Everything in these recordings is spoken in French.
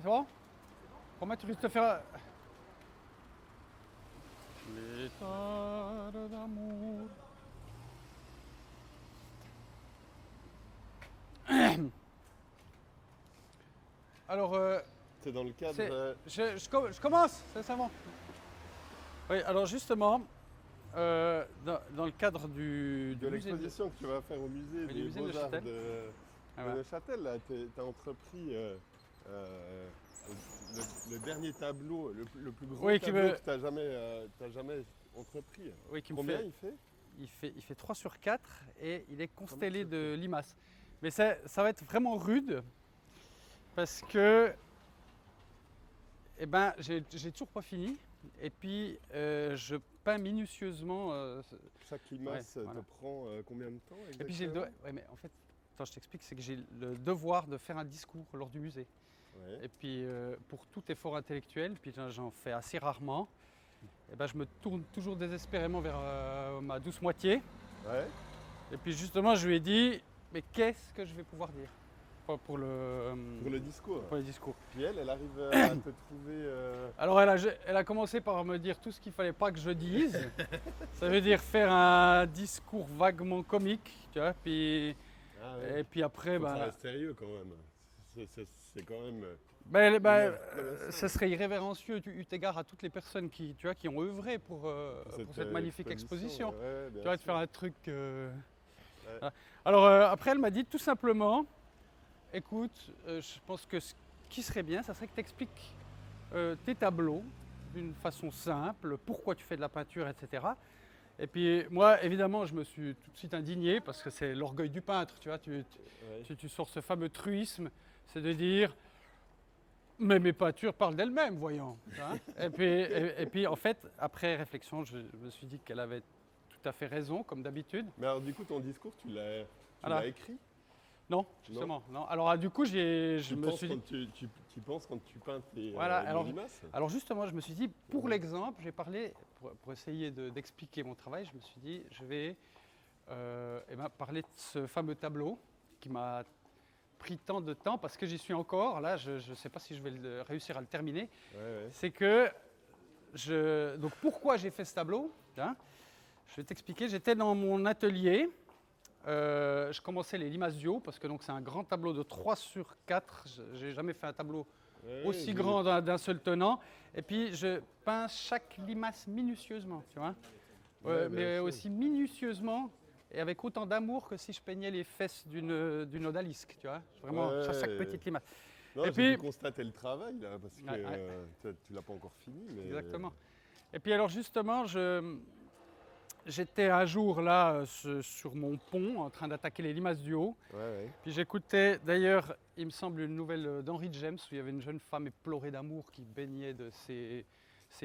C'est bon? Comment tu risques de faire... L'état d'amour. Alors, C'est dans le cadre je commence, c'est bon. Oui, alors justement, dans le cadre du de musée l'exposition que tu vas faire au musée du des musée de Beaux-Arts Neuchâtel. Ah, de voilà. Neuchâtel, tu as entrepris le dernier tableau, le plus grand Oui, tableau que tu as jamais entrepris. oui, qui me Combien fait, il fait? il fait 3 sur 4 et il est 3 mètres constellé sur de 4. limaces. Mais ça va être vraiment rude parce que eh ben, j'ai toujours pas fini. Et puis, je peins minutieusement. Chaque Ouais, limace voilà. te prend combien de temps Et puis, j'ai le exactement? ouais, mais en fait, attends, je t'explique, c'est que j'ai le devoir de faire un discours lors du musée. Ouais. Et puis, pour tout effort intellectuel, puis j'en fais assez rarement, et ben, je me tourne toujours désespérément vers ma douce moitié. Ouais. Et puis, justement, je lui ai dit, mais qu'est-ce que je vais pouvoir dire pour Pour le discours. pour les discours. Puis elle arrive à te trouver. Alors elle a commencé par me dire tout ce qu'il fallait pas que je dise. Ça veut dire faire un discours vaguement comique, tu vois. Puis, Ah ouais. et puis après, Faut que ça bah, reste sérieux quand même. C'est quand même bah, une œuvre colossale. ce serait irrévérencieux eu égard à toutes les personnes qui, tu vois, qui ont œuvré pour cette magnifique exposition. Ouais, Tu bien vois, de sûr. faire un truc. Ouais. Voilà. Alors après, elle m'a dit tout simplement, écoute, je pense que ce qui serait bien, ça serait que tu expliques tes tableaux d'une façon simple, pourquoi tu fais de la peinture, etc. Et puis moi, évidemment, je me suis tout de suite indigné parce que c'est l'orgueil du peintre, tu vois. Ouais. Tu sors ce fameux truisme, c'est de dire, mais mes peintures parlent d'elles-mêmes, voyons. Hein. Et puis, en fait, après réflexion, je me suis dit qu'elle avait tout à fait raison, comme d'habitude. Mais alors du coup, ton discours, tu Voilà. l'as écrit? Non, Non? justement, non. Alors du coup, je Tu me penses suis dit, quand tu penses quand tu peins voilà. les limaces? Alors justement, je me suis dit, pour Ouais. l'exemple, j'ai parlé, pour essayer d'expliquer mon travail, je me suis dit, je vais eh ben, parler de ce fameux tableau qui m'a pris tant de temps parce que j'y suis encore. Là, je ne sais pas si je vais réussir à le terminer. Ouais, ouais. C'est que donc pourquoi j'ai fait ce tableau, hein, je vais t'expliquer. J'étais dans mon atelier. Je commençais les limaces du haut parce que c'est un grand tableau de 3 sur 4. J'ai jamais fait un tableau Ouais, aussi j'ai- grand d'un seul tenant. Et puis je peins chaque limace minutieusement, tu vois. ouais, bien Mais sûr. aussi minutieusement et avec autant d'amour que si je peignais les fesses d'une odalisque, tu vois. Vraiment, chaque Ouais. petite limace. Non, Et j'ai pu puis, constater le travail là, parce que ouais, ouais, tu l'as pas encore fini, mais. exactement. Et puis alors justement, j'étais un jour là sur mon pont en train d'attaquer les limaces du haut. Ouais, ouais. Puis j'écoutais d'ailleurs, il me semble, une nouvelle d'Henry James où il y avait une jeune femme éplorée d'amour qui baignait de ses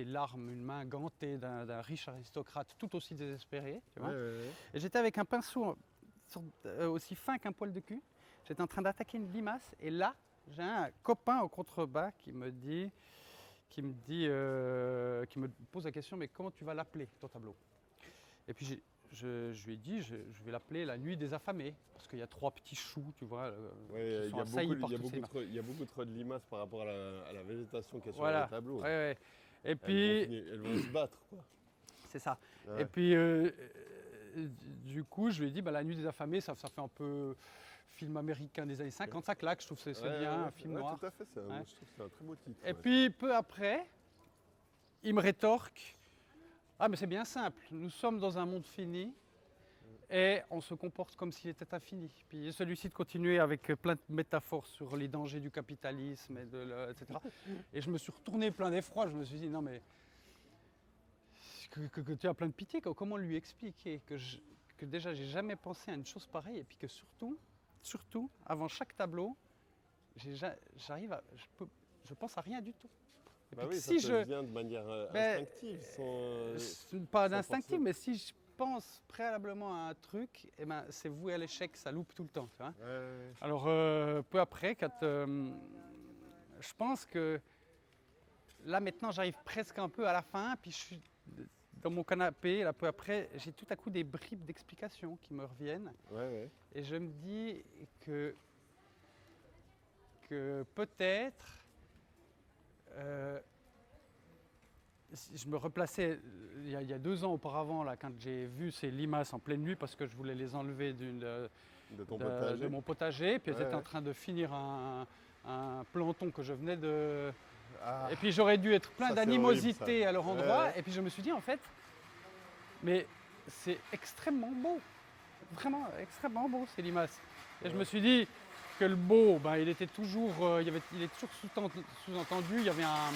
larmes, une main gantée d'un riche aristocrate tout aussi désespéré. Tu Ouais, vois. ouais, ouais. Et j'étais avec un pinceau aussi fin qu'un poil de cul. J'étais en train d'attaquer une limace et là, j'ai un copain au contrebas qui me pose la question, mais comment tu vas l'appeler ton tableau? Et puis je lui ai dit, je vais l'appeler La Nuit des affamés, parce qu'il y a 3 petits choux, tu vois, qui Ouais, sont assaillis par tous ces limaces. il y a beaucoup trop de limaces par rapport à la végétation qui est sur les Voilà, tableaux. ouais, ouais. Et Elles vont puis, elles vont se battre, quoi. c'est ça. Ouais. Et puis, du coup, je lui ai dit, bah, La Nuit des affamés, ça fait un peu film américain des années 50, ça claque, je trouve que c'est Ouais, bien, ouais, un film ouais, noir. tout à fait. Ouais. Je trouve que c'est un très beau titre. Et Ouais. puis, peu après, il me rétorque, ah, mais c'est bien simple, nous sommes dans un monde fini, et on se comporte comme s'il était infini. Puis celui-ci de continuer avec plein de métaphores sur les dangers du capitalisme, etc. Et je me suis retourné plein d'effroi, je me suis dit, non mais, que tu as plein de pitié, comment lui expliquer que déjà j'ai jamais pensé à une chose pareille, et puis que surtout, avant chaque tableau, je pense à rien du tout. Et Bah puis que oui, ça si te vient de manière ben, instinctive, pas sans d'instinctif, forcer. mais si je pense préalablement à un truc, eh ben, c'est voué à l'échec, ça loupe tout le temps. Tu vois. Ouais, ouais, Alors, peu après, je pense que là maintenant j'arrive presque un peu à la fin, puis je suis dans mon canapé, là peu après, j'ai tout à coup des bribes d'explications qui me reviennent, ouais, ouais. et je me dis que peut-être je me replaçais il y a 2 ans auparavant, là, quand j'ai vu ces limaces en pleine nuit, parce que je voulais les enlever de mon potager, puis elles étaient en train de finir un planton que je venais de... Ah, Et puis j'aurais dû être plein ça, c'est d'animosité horrible, ça. à leur endroit, et puis je me suis dit en fait, mais c'est extrêmement beau, vraiment extrêmement beau ces limaces. Et je me suis dit que le beau, ben, il était toujours, il est toujours sous-entendu, il y avait un...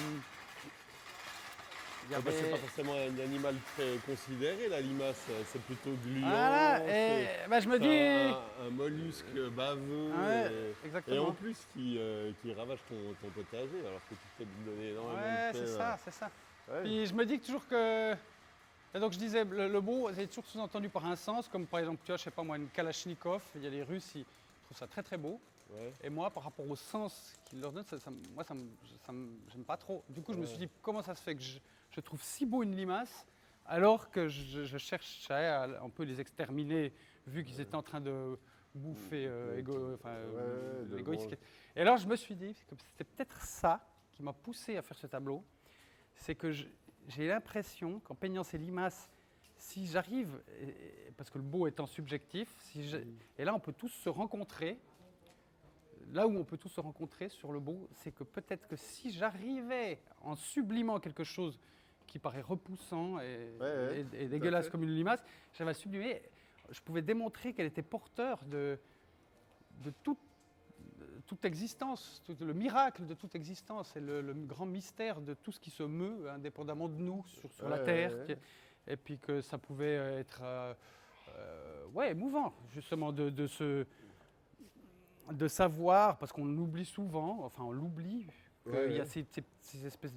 Il y Ah bah, c'est avait... pas forcément un animal très considéré, la limace. C'est plutôt gluant. Voilà, et ben, je me c'est dis... un mollusque baveux. Ouais, Et exactement. en plus, qui ravage ton potager, alors que tu fais lui donner énormément Ouais, de c'est peine. ça, c'est ça. Ouais. Puis je me dis toujours que... Et donc je disais, le beau, c'est toujours sous-entendu par un sens, comme par exemple, tu vois, je sais pas moi, une Kalachnikov, il y a les Russes, ils trouvent ça très très beau. Ouais. Et moi, par rapport au sens qu'ils leur donnent, j'aime pas trop. Du coup, je me suis dit, comment ça se fait que je trouve si beau une limace, alors que je cherchais à un peu les exterminer, vu qu'ils étaient en train de bouffer de l'égoïsme. manger. Et alors, je me suis dit que c'était peut-être ça qui m'a poussé à faire ce tableau, c'est que j'ai l'impression qu'en peignant ces limaces, si j'arrive, parce que le beau étant subjectif, et là on peut tous se rencontrer, là où on peut tous se rencontrer sur le beau, c'est que peut-être que si j'arrivais en sublimant quelque chose qui paraît repoussant et dégueulasse comme une limace, j'avais à sublimer, je pouvais démontrer qu'elle était porteur de toute existence, le miracle de toute existence et le grand mystère de tout ce qui se meut indépendamment de nous sur la Terre. Et puis que ça pouvait être émouvant justement de savoir, parce qu'on oublie souvent, enfin on l'oublie, qu'il y a ces espèces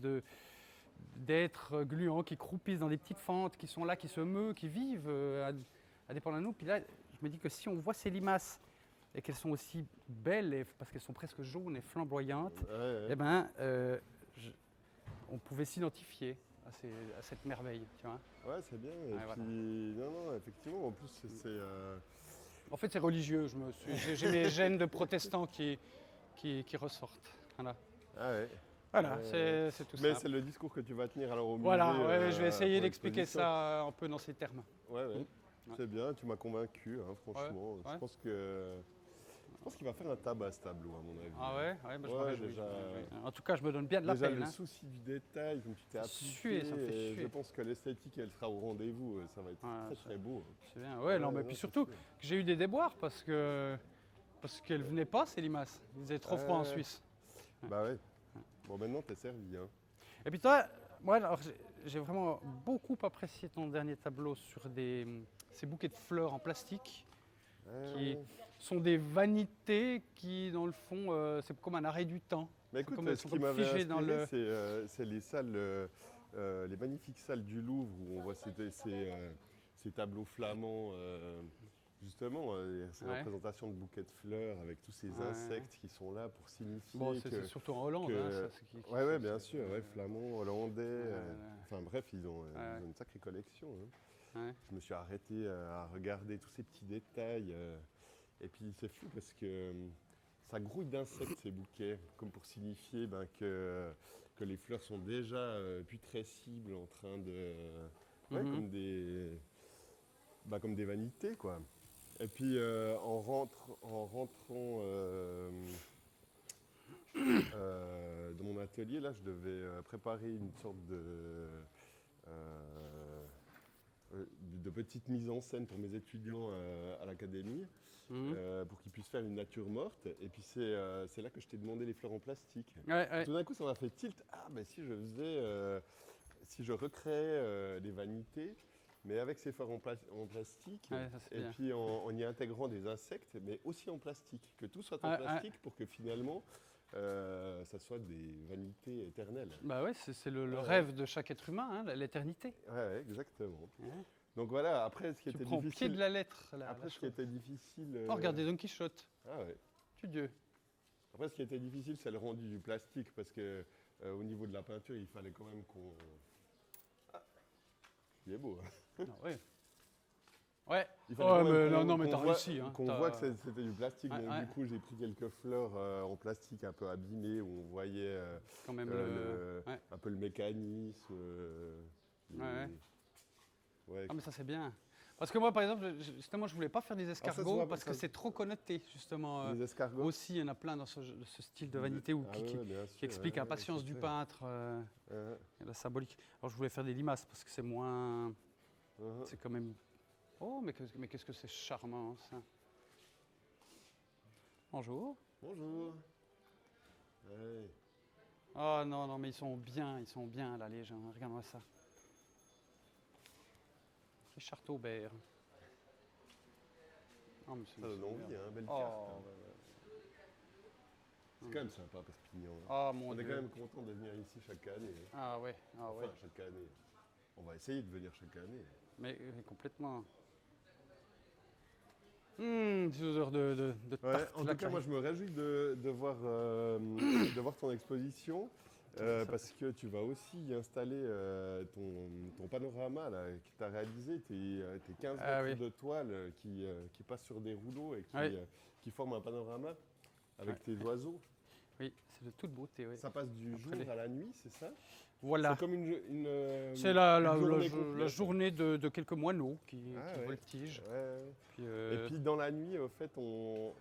d'êtres gluants qui croupissent dans des petites fentes, qui sont là, qui se meuent, qui vivent indépendamment de nous. Puis là, je me dis que si on voit ces limaces et qu'elles sont aussi belles, parce qu'elles sont presque jaunes et flamboyantes, eh ben, on pouvait s'identifier à cette merveille, tu vois. Ouais, c'est bien. Et puis, voilà. non, effectivement, en plus, c'est En fait, c'est religieux. J'ai mes gènes de protestants qui ressortent. Voilà. Ah ouais. Voilà, c'est tout ça. Mais c'est le discours que tu vas tenir alors au musée. Voilà, je vais essayer pour d'expliquer l'exposition. ça un peu dans ces termes. Ouais. Ouais. C'est bien, tu m'as convaincu, hein, franchement. Ouais. Je pense qu'il va faire un tabac ce tableau, à mon avis. Ah ouais, bah, je me Ouais, réjouis, déjà. En tout cas, je me donne bien de la Déjà, peine. le souci du détail, comme tu t'es appliqué, Ça me fait suer. je pense que l'esthétique, elle sera au rendez-vous. Ça va être très beau. C'est bien. Ouais, non, mais puis surtout, j'ai eu des déboires parce qu'elles venaient pas, ces limaces. Il faisait trop froid en Suisse. Bah ouais. Bon, maintenant, t'es servi. Hein. Et puis toi, moi, alors, j'ai vraiment beaucoup apprécié ton dernier tableau sur ces bouquets de fleurs en plastique qui sont des vanités qui, dans le fond, c'est comme un arrêt du temps. Mais écoute, comme, ce qui m'avait figées inspiré, c'est les salles, les magnifiques salles du Louvre où on voit ces tableaux flammands, justement, ces représentations de bouquets de fleurs avec tous ces insectes qui sont là pour signifier bon, c'est surtout en Hollande. Oui, bien sûr, flamands, hollandais. Enfin bref, ils ont une sacrée collection. Hein. Ouais. Je me suis arrêté à regarder tous ces petits détails. Et puis c'est fou parce que ça grouille d'insectes ces bouquets, comme pour signifier que les fleurs sont déjà putrescibles en train de... comme des vanités, quoi. Et puis en rentrant dans mon atelier, là, je devais préparer une sorte de petite mise en scène pour mes étudiants à l'académie. Pour qu'ils puissent faire une nature morte. Et puis c'est là que je t'ai demandé les fleurs en plastique. Tout d'un coup, ça m'a fait tilt. Ah, ben si je recréais les vanités, mais avec ces fleurs en plastique, et puis en y intégrant des insectes, mais aussi en plastique. Que tout soit en plastique pour que finalement, ça soit des vanités éternelles. Bah ouais, c'est le rêve de chaque être humain, hein, l'éternité. Ouais, exactement. Donc voilà, après ce qui était difficile... au pied de la lettre. Ce qui était difficile... Oh, regardez Don Quichotte. Ah ouais. Dieu. Après, ce qui était difficile, c'est le rendu du plastique, parce que au niveau de la peinture, il fallait quand même qu'on... Ah, il est beau. Hein. Ah, ouais. Ouais. Il fallait mais t'as réussi. Hein, qu'on voit que c'était du plastique. Donc du coup, j'ai pris quelques fleurs en plastique un peu abîmées où on voyait quand même un peu le mécanisme. Ouais. Ah mais ça c'est bien. Parce que moi par exemple, justement je voulais pas faire des escargots parce que c'est trop connoté justement. Les escargots aussi il y en a plein dans ce style de vanité qui explique la patience du peintre et la symbolique. Alors je voulais faire des limaces parce que c'est moins... C'est quand même... Oh mais qu'est-ce que c'est charmant ça. Bonjour. Bonjour. Ouais. Oh non mais ils sont bien là les gens, regarde-moi ça. Les Chartaubert. Oh, mais ça donne envie, hein, belle carte. Hein. C'est quand même sympa, Perpignan. Oh, on est quand même content de venir ici chaque année. Ah ouais, chaque année. On va essayer de venir chaque année. Mais complètement. Des odeurs de tarte. En tout cas, moi je me réjouis de voir ton exposition. Parce que tu vas aussi y installer ton panorama là, que tu as réalisé, tes 15 mètres de toile qui passent sur des rouleaux et qui forment un panorama avec tes oiseaux. Oui, c'est de toute beauté. Oui. Ça passe du jour à la nuit, c'est ça? Voilà. C'est comme c'est la journée de quelques moineaux qui voltigent. Puis, et puis dans la nuit, au fait, on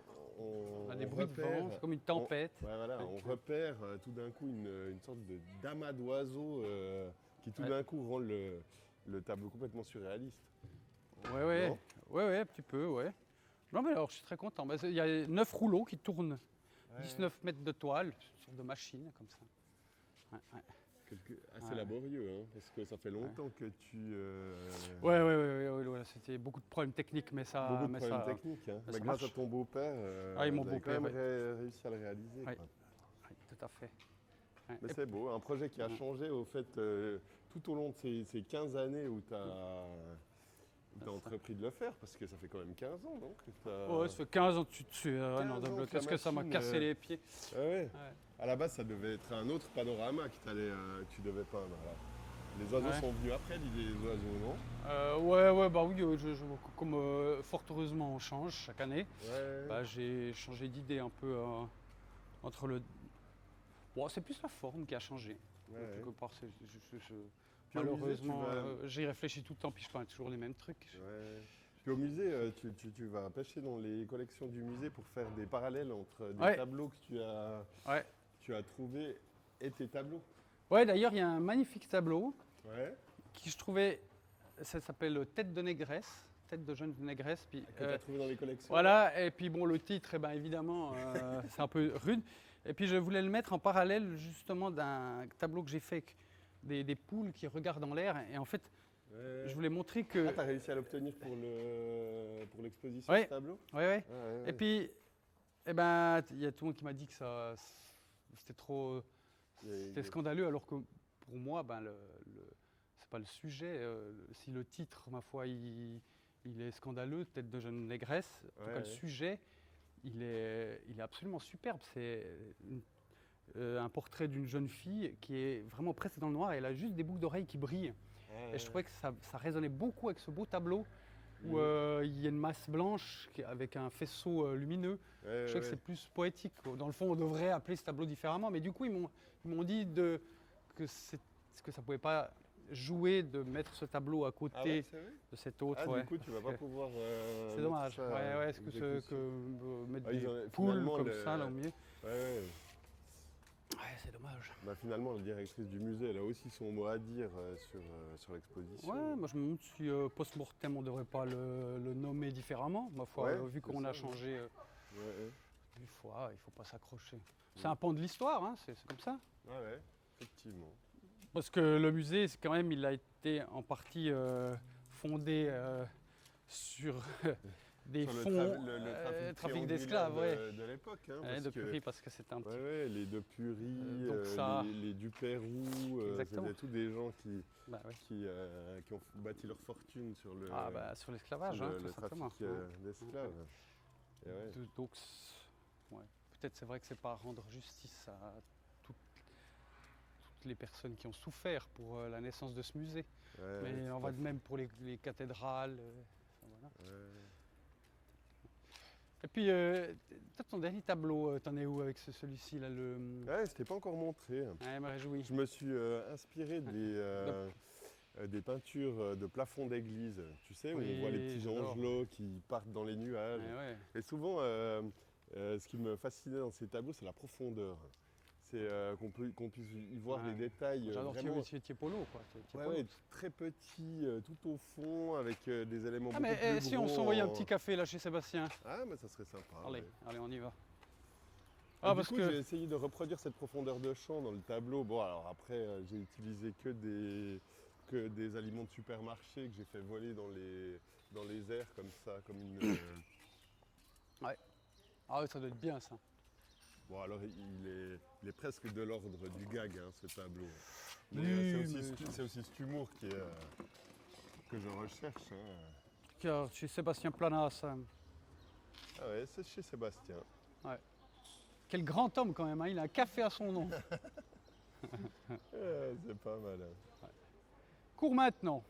a des bruits de vent, c'est comme une tempête. On repère tout d'un coup une sorte d'amas d'oiseaux qui tout d'un coup rend le tableau complètement surréaliste. Ouais, un petit peu, ouais. Non mais alors je suis très content. Il y a 9 rouleaux qui tournent, 19 mètres de toile, une sorte de machine comme ça. Assez laborieux, hein, parce que ça fait longtemps que tu... Ouais, c'était beaucoup de problèmes techniques, mais ça... Beaucoup de problèmes techniques, hein. Mais grâce à ton beau-père, mon vous avez quand même réussi à le réaliser. Oui, tout à fait. Mais c'est beau, un projet qui a changé au fait, tout au long de ces 15 années où tu as entrepris de le faire, parce que ça fait quand même 15 ans, non? Ouais, ça fait 15 ans que tu tues. Qu'est-ce que ça m'a cassé les pieds. À la base, ça devait être un autre panorama que tu devais peindre. Là. Les oiseaux sont venus après l'idée des oiseaux, non? Bah oui, comme fort heureusement on change chaque année, j'ai changé d'idée un peu entre le... Bon, c'est plus la forme qui a changé. Quelque part, malheureusement, j'y réfléchis tout le temps, puis je peins toujours les mêmes trucs. Puis au musée, tu vas pêcher dans les collections du musée pour faire des parallèles entre des tableaux que tu as trouvés et tes tableaux. Ouais, d'ailleurs, il y a un magnifique tableau qui je trouvais, ça s'appelle Tête de négresse, Tête de jeune négresse. Puis, que tu as trouvé dans les collections. Voilà, et puis bon, le titre, évidemment, c'est un peu rude. Et puis je voulais le mettre en parallèle justement d'un tableau que j'ai fait avec des poules qui regardent en l'air. Et en fait, je voulais montrer que... Ah, tu as réussi à l'obtenir pour l'exposition, ce tableau? Oui. Et puis, il y a tout le monde qui m'a dit que c'était trop... C'était scandaleux, alors que pour moi, c'est pas le sujet. Si le titre, ma foi, il est scandaleux, Tête de jeune négresse, en tout cas le sujet, il est absolument superbe. C'est un portrait d'une jeune fille qui est vraiment presque dans le noir et elle a juste des boucles d'oreilles qui brillent. Et je trouvais que ça résonnait beaucoup avec ce beau tableau où il y a une masse blanche avec un faisceau lumineux. Je trouvais que c'est plus poétique. Dans le fond, on devrait appeler ce tableau différemment, mais du coup, ils m'ont dit que ça ne pouvait pas jouer de mettre ce tableau à côté de cet autre. Du coup, tu ne vas pas pouvoir... c'est dommage. Est-ce que mettre des poules comme ça là au milieu c'est dommage. Finalement, la directrice du musée, elle a aussi son mot à dire sur l'exposition. Moi je me demande si post-mortem, on ne devrait pas le nommer différemment. Ma foi, vu qu'on a changé, il faut pas s'accrocher. C'est un pan de l'histoire, hein, c'est comme ça. Effectivement. Parce que le musée, quand même, il a été en partie fondé sur... des sur fonds, le trafic d'esclaves, de l'époque. Parce que c'est un petit... les de Purie, les du Pérou, c'était tous des gens qui ont bâti leur fortune sur le sur l'esclavage, le trafic d'esclaves. Donc, peut-être c'est vrai que c'est pas rendre justice à toutes les personnes qui ont souffert pour la naissance de ce musée. Mais on va de même pour les cathédrales. Et puis, toi, ton dernier tableau, t'en es où avec celui-ci là Ouais, je t'ai pas encore montré. Ouais, me réjouis. Je me suis inspiré des peintures de plafond d'église, tu sais, où on voit les petits angelots qui partent dans les nuages. Et souvent, ce qui me fascinait dans ces tableaux, c'est la profondeur. C'est qu'on puisse y voir des détails J'adore vraiment... Tiepolo, quoi. Ouais, très petit, tout au fond, avec des éléments beaucoup mais plus si gros on s'envoyait un petit café là chez Sébastien? Ah, mais ça serait sympa. Allez, allez, on y va. Du coup, j'ai essayé de reproduire cette profondeur de champ dans le tableau. Bon, alors après, j'ai utilisé que des aliments de supermarché que j'ai fait voler dans les airs comme ça, comme une... Ouais. Ah oui, ça doit être bien ça. Bon, alors il est presque de l'ordre du gag, hein, ce tableau. Mais c'est aussi cet humour que je recherche. Hein. Chez Sébastien Planas. Hein. Ah ouais, c'est chez Sébastien. Ouais. Quel grand homme quand même, hein. Il a un café à son nom. C'est pas mal. Hein. Ouais. Cours maintenant.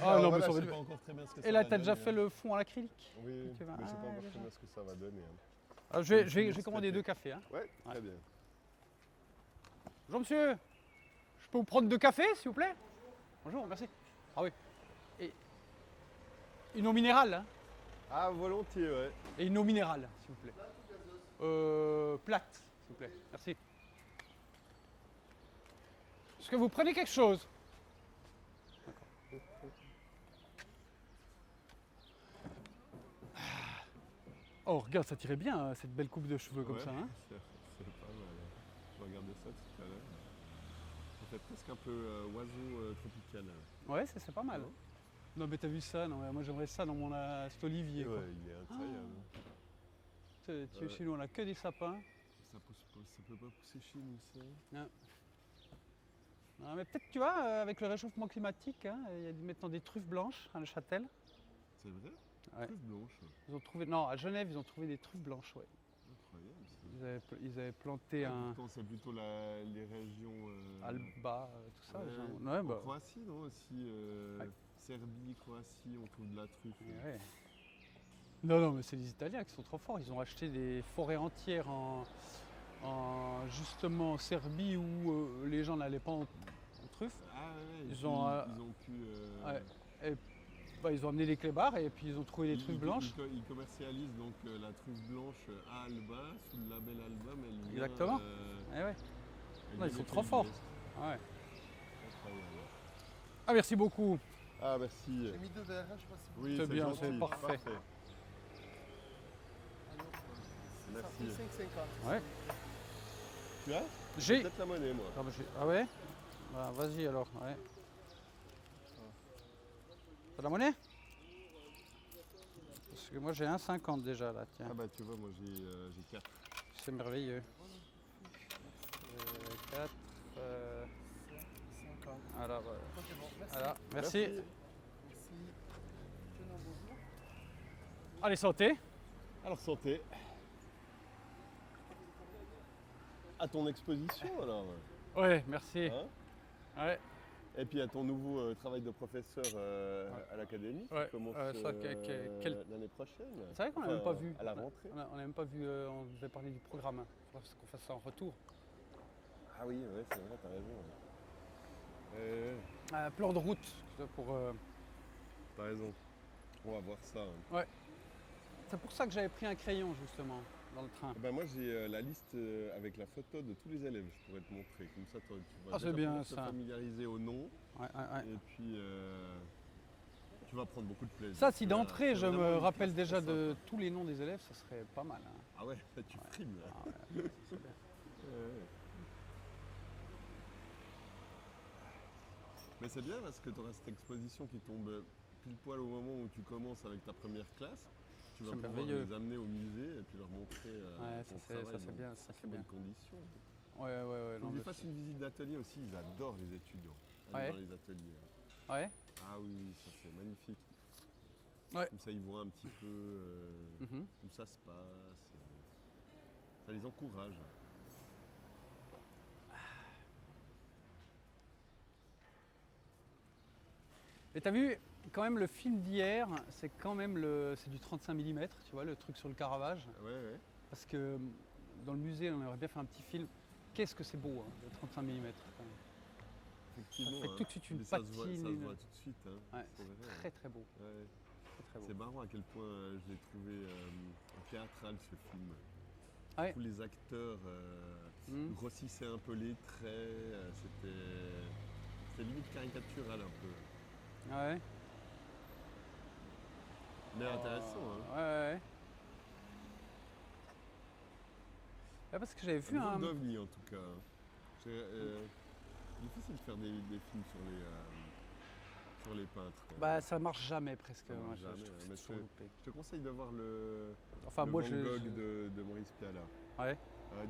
Ah non, voilà, mais ça va pas encore très bien ce que ça Et là, va tu as déjà donner, fait le fond à l'acrylique? Oui, mais je ne sais pas encore très bien ce que ça va donner. Hein. Alors, je vais commander 2 cafés. Hein. Ouais, très bien. Bonjour monsieur, je peux vous prendre 2 cafés s'il vous plaît? Bonjour, merci. Ah oui. Et une eau minérale. Hein. Ah, volontiers, ouais. Et une eau minérale, s'il vous plaît. Plate, s'il vous plaît. Merci. Est-ce que vous prenez quelque chose? Oh, regarde, ça tirait bien, hein, cette belle coupe de cheveux comme ça. Hein. C'est pas mal. Je regardais ça tout à l'heure. Ça fait presque un peu oiseau tropical. Ouais, c'est pas mal. Non, mais t'as vu ça? Non, moi j'aimerais ça dans mon cet olivier. Ouais, quoi. il est incroyable. Tu es chez nous, on a que des sapins. Ça peut pas pousser chez nous, ça. Non. Non, mais peut-être, tu vois, avec le réchauffement climatique, hein, il y a maintenant des truffes blanches à Neuchâtel. C'est vrai? Ouais. Truffes blanches. Ils ont trouvé, non, à Genève, ils ont trouvé des truffes blanches, ouais. Incroyable ça. Ils avaient planté un. Pourtant, c'est plutôt les régions. Alba, tout ça. Ouais, en Croatie, non aussi. Serbie, Croatie, on trouve de la truffe. Ouais. Non, mais c'est les Italiens qui sont trop forts. Ils ont acheté des forêts entières justement en Serbie où les gens n'allaient pas en truffe. Ah ouais, ils ont pu. Ils ont amené les clébards et puis ils ont trouvé des truffes blanches. Ils commercialisent donc la truffe blanche à Alba, sous le label Alba, mais elle vient, exactement. Ouais. Non, ils sont trop forts. Ouais. Incroyable. Ah, merci beaucoup. Ah, merci. J'ai mis 2 verres, je sais pas si vous... Oui, c'est bien, gentil. c'est parfait. Merci. Ça fait 5,50. Ouais. Tu as? J'ai peut-être la monnaie, moi. Ah ouais? Bah, vas-y alors, ouais. T'as la monnaie? Parce que moi j'ai 1,50 déjà là, tiens. Ah bah tu vois, moi j'ai 4. C'est merveilleux. 4. 50. Alors, Ok, bon, merci. voilà, merci. Merci. Allez, santé. Alors santé. À ton exposition alors. Ouais, merci. Hein? Ouais. Et puis à ton nouveau travail de professeur à l'académie qui commence l'année prochaine. C'est vrai qu'on n'a même pas vu. À la rentrée. On n'a même pas vu, on devait parler du programme. Il faudra qu'on fasse ça en retour. Ah oui, ouais, c'est vrai, t'as raison. Plan de route pour. T'as raison. On va voir ça. Hein. Ouais. C'est pour ça que j'avais pris un crayon justement dans le train. Eh ben moi j'ai la liste avec la photo de tous les élèves, je pourrais te montrer. Comme ça tu vas c'est bien, te familiariser au nom. Ouais. Et puis tu vas prendre beaucoup de plaisir. Ça, si d'entrée je me rappelle déjà de tous les noms des élèves, ça serait pas mal. Hein. Ah ouais, là, tu frimes là. Ah ouais, c'est bien. Mais c'est bien parce que tu auras cette exposition qui tombe pile poil au moment où tu commences avec ta première classe. Tu vas pouvoir les amener au musée et puis leur montrer ton travail ça c'est bien, ça c'est bien. Conditions. Ouais. Faut qu'ils fassent une visite d'atelier aussi, ils adorent les étudiants dans les ateliers. Ouais. Ah oui, ça c'est magnifique. Ouais. Comme ça ils voient un petit peu où ça se passe. Ça les encourage. Mais t'as vu, quand même, le film d'hier, c'est quand même c'est du 35 mm, tu vois, le truc sur le Caravage. Ouais, ouais. Parce que dans le musée, on aurait bien fait un petit film. Qu'est-ce que c'est beau, hein, le 35 mm. Effectivement. Ça fait tout de suite une mais patine. Ça se voit tout de suite. Hein. Ouais, C'est vrai, c'est très très beau. Ouais. Très beau. C'est marrant à quel point je l'ai trouvé théâtral ce film. Ouais. Tous les acteurs grossissaient un peu les traits. C'était limite caricatural un peu. Ouais. Mais intéressant. Hein. Ouais. Ouais, parce que j'avais vu Un un. d'OVNI en tout cas. Difficile de faire des films sur les peintres. Bah ça marche jamais presque. Ça marche Moi, jamais, je trouve que mais c'est toujours loupé. je te conseille de voir le Enfin Van moi Gogh de Maurice Pialat. Ouais.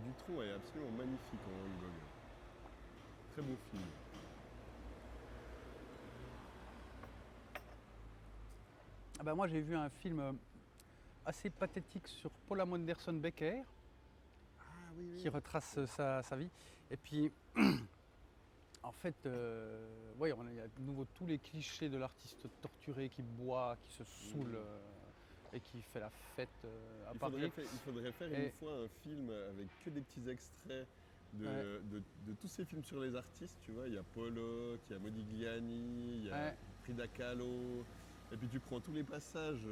Dutronc est absolument magnifique en Van Gogh. Très beau film. Ah bah moi j'ai vu un film assez pathétique sur Paula Anderson Becker Ah oui, qui retrace sa vie. Et puis en fait, ouais, il y a de nouveau tous les clichés de l'artiste torturé qui boit, qui se saoule et qui fait la fête à Paris. Il faudrait faire une fois un film avec que des petits extraits de tous ces films sur les artistes. Tu vois, il y a Pollock, il y a Modigliani, il y a Frida Kahlo. Et puis tu prends tous les passages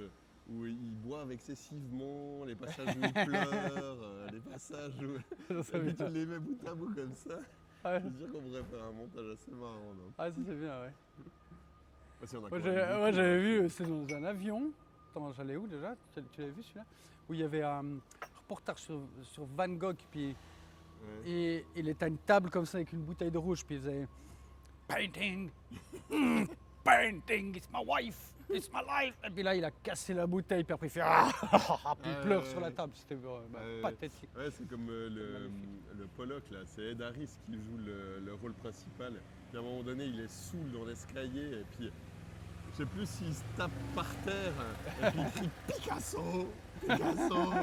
où ils boivent excessivement, les passages où ils pleurent, les passages où... Et puis tu les mets bout à bout comme ça. Ouais. Je suis sûr qu'on pourrait faire un montage assez marrant. Non Ah ça c'est bien, ouais. Moi j'avais vu, c'est dans un avion. Attends, j'allais où déjà? Tu l'avais vu celui-là? Où il y avait un reportage sur Van Gogh, puis et il était à une table comme ça avec une bouteille de rouge, puis il faisait Painting, painting, it's my wife, it's my life. Et puis là il a cassé la bouteille, puis après il fait puis il pleure sur la table, c'était pathétique. Ouais, c'est comme le Pollock là, c'est Ed Harris qui joue le rôle principal. Puis à un moment donné il est saoul dans l'escalier et puis je sais plus s'il se tape par terre et puis il crie Picasso, Picasso.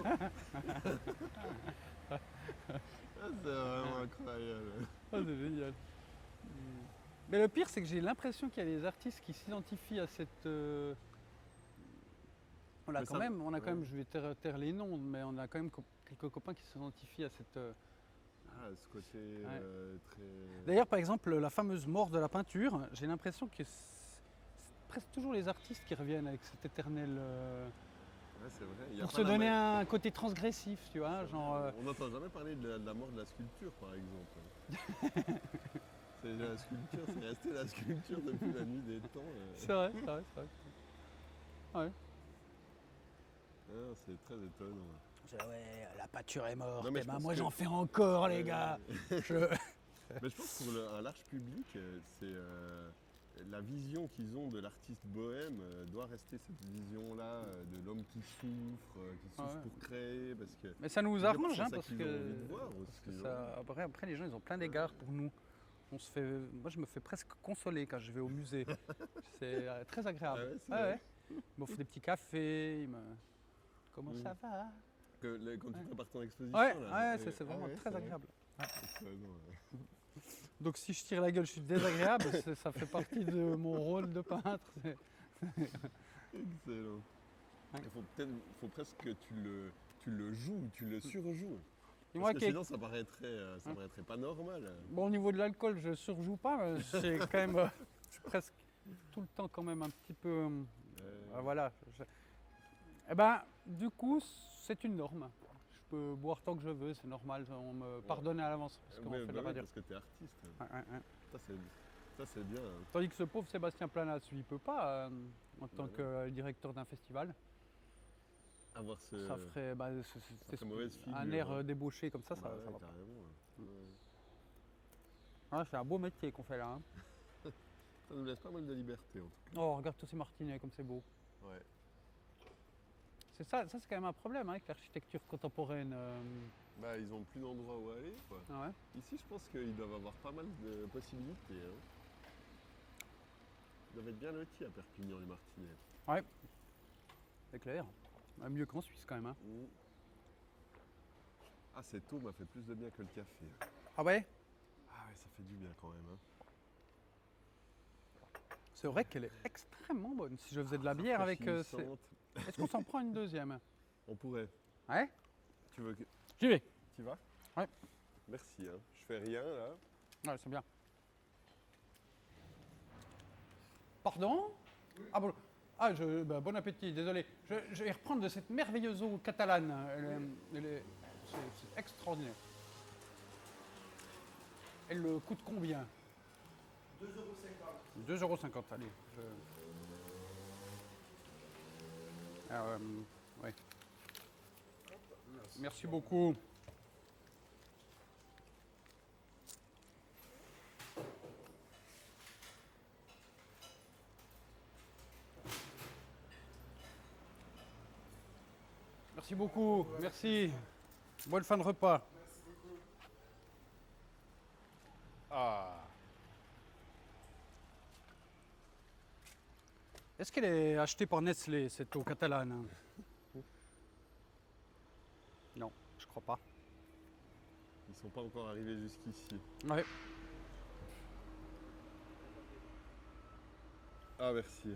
C'est vraiment incroyable. Oh, c'est génial. Mais le pire, c'est que j'ai l'impression qu'il y a des artistes qui s'identifient à cette. On a quand même, je vais taire les noms, mais on a quand même quelques copains qui s'identifient à cette. Ce côté très. D'ailleurs, par exemple, la fameuse mort de la peinture, j'ai l'impression que c'est presque toujours les artistes qui reviennent avec cet éternel. C'est vrai. Pour se donner un côté transgressif, tu vois, genre. On n'entend jamais parler de la mort de la sculpture, par exemple. La sculpture, c'est resté la sculpture depuis la nuit des temps. C'est vrai. Ouais. C'est très étonnant. Ouais, la peinture est morte. Non, moi j'en fais encore, les gars. Mais je pense que pour un large public, c'est la vision qu'ils ont de l'artiste bohème doit rester cette vision-là de l'homme qui souffre pour créer. Parce que mais ça nous arrange, hein, parce que après les gens ils ont plein d'égards pour nous. Moi je me fais presque consoler quand je vais au musée. C'est très agréable. Il m'offre des petits cafés, Comment ça va? Quand tu prépares ton exposition. C'est vraiment très agréable. Donc si je tire la gueule, je suis désagréable, ça fait partie de mon rôle de peintre. Excellent. Il faut presque que tu le joues, tu le surjoues. Parce que sinon ça paraîtrait pas normal. Bon, au niveau de l'alcool, je surjoue pas, mais c'est quand même, je suis presque tout le temps quand même un petit peu, voilà. Du coup, c'est une norme. Je peux boire tant que je veux, c'est normal, on me pardonne à l'avance parce qu'on fait de la radio. Parce que t'es artiste. Ça c'est bien. Tandis que ce pauvre Sébastien Planas, lui, il peut pas, en tant que directeur d'un festival. Avoir ça ferait un air débauché comme ça, ça va pas. C'est un beau métier qu'on fait là. Hein. Ça nous laisse pas mal de liberté en tout cas. Oh, regarde tous ces martinets comme c'est beau. Ouais. C'est ça c'est quand même un problème avec l'architecture contemporaine. Ils ont plus d'endroits où aller, quoi. Ici, je pense qu'ils doivent avoir pas mal de possibilités. Ils doivent être bien lotis à Perpignan, les martinets. Ouais, c'est clair. Mieux qu'en Suisse quand même. Hein. Cette eau m'a fait plus de bien que le café. Ah ouais? Ah ouais, ça fait du bien quand même. C'est vrai qu'elle est extrêmement bonne. Si je faisais de la bière avec... Est-ce qu'on s'en prend une deuxième? On pourrait. Ouais. Tu veux que... J'y vais. Tu vas? Ouais. Merci, hein. Je fais rien là. Ouais, c'est bien. Pardon? Ah bon. Ah, bon appétit, désolé. Je vais reprendre de cette merveilleuse eau catalane. C'est extraordinaire. Elle coûte combien? 2,50 €. 2,50 €, allez. Ouais. Merci beaucoup. Merci beaucoup, merci. Bonne fin de repas. Ah. Est-ce qu'elle est achetée par Nestlé, cette eau catalane? Non, je crois pas. Ils sont pas encore arrivés jusqu'ici. Ouais. Ah, merci.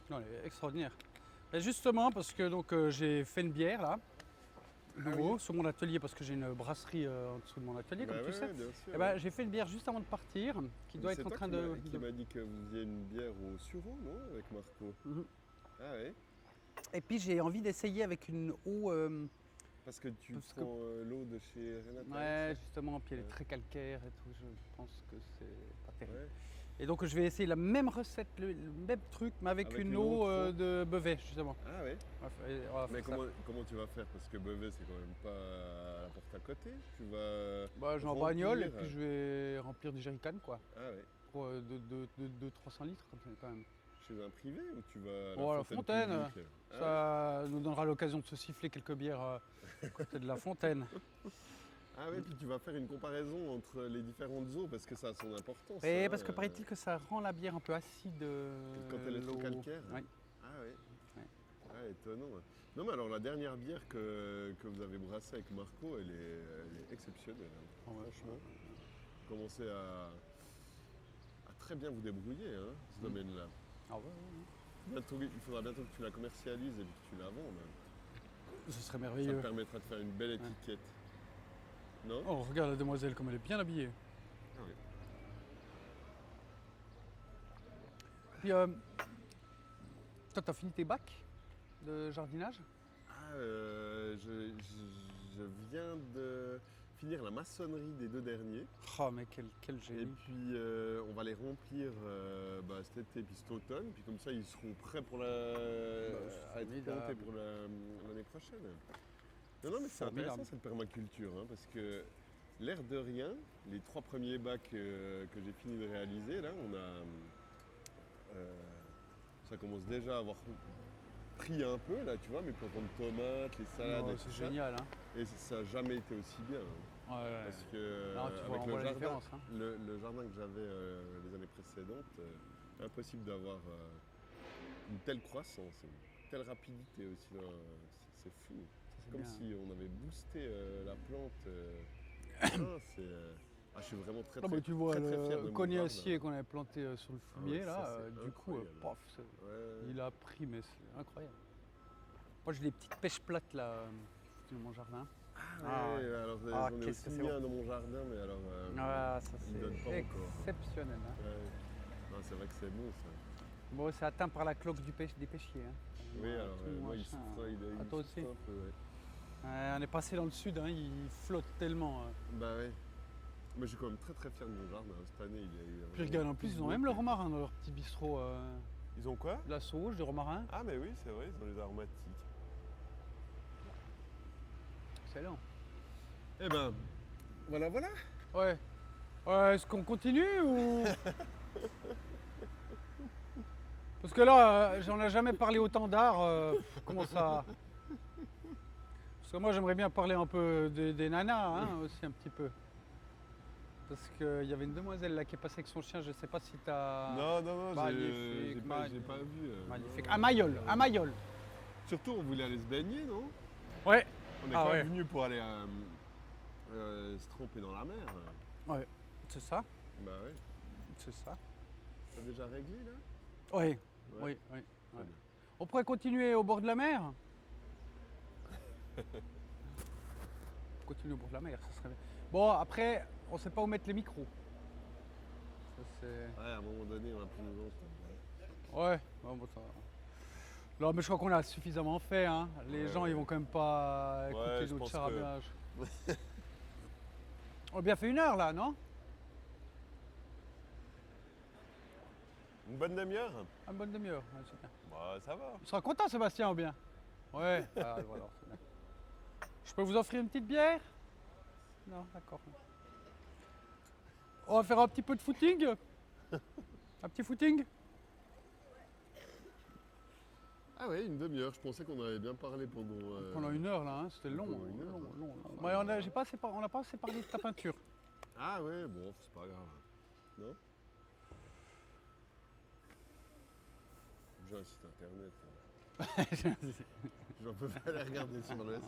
Non, elle est extraordinaire. Et justement, parce que j'ai fait une bière là, nouveau, sur mon atelier, parce que j'ai une brasserie en dessous de mon atelier, comme tu sais. Bien sûr, Et ben, j'ai fait une bière juste avant de partir, qui doit être en train de. Qui m'a dit que vous faisiez une bière au sureau, non? Avec Marco. Ah ouais. Et puis j'ai envie d'essayer avec une eau. Parce que tu prends l'eau de chez Renata. Ouais, justement, puis elle est très calcaire et tout, je pense que c'est pas terrible. Ouais. Et donc je vais essayer la même recette, le même truc, mais avec une eau de Beauvais, justement. Ah ouais. Mais comment tu vas faire? Parce que Beauvais, c'est quand même pas à la porte à côté. Tu vas. Je vais en bagnole et puis je vais remplir des jerrycans, quoi. Ah ouais. Pour de 300 litres, comme ça, quand même. Chez un privé ou tu vas à la fontaine? Ça nous donnera l'occasion de se siffler quelques bières à côté de la fontaine. Ah oui, puis tu vas faire une comparaison entre les différentes eaux parce que ça a son importance. Oui, parce que paraît-il que ça rend la bière un peu acide. Quand elle est trop calcaire. Oui. Ah oui. Ah, étonnant. Non mais alors la dernière bière que vous avez brassée avec Marco, elle est exceptionnelle. Hein. Franchement. Vous commencez à très bien vous débrouiller, hein, ce domaine-là. Ah ouais. Bientôt, il faudra bientôt que tu la commercialises et que tu la vends même. Ce serait merveilleux. Ça te permettra de faire une belle étiquette. Non? Oh, regarde la demoiselle comme elle est bien habillée. Ah oui. Puis, toi, t'as fini tes bacs de jardinage? Ah, je viens de finir la maçonnerie des 2 derniers. Oh, mais quel génie. Et puis, on va les remplir cet été puis cet automne. Puis comme ça, ils seront prêts pour à être plantés pour l'année prochaine. Non, mais c'est intéressant cette permaculture, hein, parce que l'air de rien, les 3 premiers bacs que j'ai fini de réaliser, là, ça commence déjà à avoir pris un peu, là, tu vois, mes plantons de tomates, les salades, et c'est génial, hein. Et ça n'a jamais été aussi bien. Hein, parce que avec le jardin, le jardin que j'avais les années précédentes, impossible d'avoir une telle croissance, une telle rapidité aussi. C'est fou. C'est comme si on avait boosté la plante. Je suis vraiment très tu vois très fier de le mon cognacier jardin. qu'on avait planté sur le fumier, du coup, il a pris, mais c'est incroyable. Moi j'ai des petites pêches plates là, dans mon jardin. Alors j'en ai aussi mis un dans mon jardin, mais alors ça il donne pas encore. Exceptionnel. Hein. Non, c'est vrai que c'est bon ça. Bon, c'est atteint par la cloque des pêchiers. Hein. Oui, alors moi il souffre, il toi souffre aussi. un peu. Ouais. On est passé dans le sud, hein, il flotte tellement. Bah oui. Mais je suis quand même très fier de mon jardin. Cette année, il y a eu. Puis regarde, en plus, ils ont même le romarin dans leur petit bistrot. Ils ont quoi? De la sauge, du romarin. Ah, mais oui, c'est vrai, ils ont les aromatiques. Excellent. Eh ben, voilà. Ouais. Est-ce qu'on continue ou. Parce que là, j'en ai jamais parlé autant d'art. Comment ça. Parce que moi, j'aimerais bien parler un peu des nanas, hein, aussi un petit peu. Parce qu'il y avait une demoiselle là qui est passée avec son chien, je sais pas si t'as. Non, Magnifique, j'ai pas vu. Magnifique. À Mayol. Surtout, on voulait aller se baigner, non? Ouais. On est quand même venu pour aller se tremper dans la mer. Ouais, c'est ça. Bah ouais. C'est ça. T'as déjà réglé là? Oui, Ouais. oui, oui. Très bien. On pourrait continuer au bord de la mer. Continuer au bord de la mer, ça serait bien. Bon, après, on ne sait pas où mettre les micros. Ça, c'est... Ouais, à un moment donné, on va plus nous entendre. Ouais, bon, ça va. Non, mais je crois qu'on a suffisamment fait. Hein. Les Ouais, gens, ouais. ils vont quand même pas écouter je notre pense charabia. On a bien fait 1 heure là, non? Une bonne demi-heure? Une bonne demi-heure, ouais, c'est bien. Bah, ça va. Tu seras content, Sébastien, ou bien? Ouais, voilà, c'est bien. Je peux vous offrir une petite bière? Non, d'accord. On va faire un petit peu de footing? Un petit footing? Ah ouais, une demi-heure. Je pensais qu'on avait bien parlé pendant. Pendant 1 heure là, hein, c'était long. pendant 1 heure, long, hein. long, long. Mais on n'a pas assez parlé de ta peinture. Ah ouais, bon, c'est pas grave. Non? J'ai un site internet. Je peux pas aller regarder sur le site.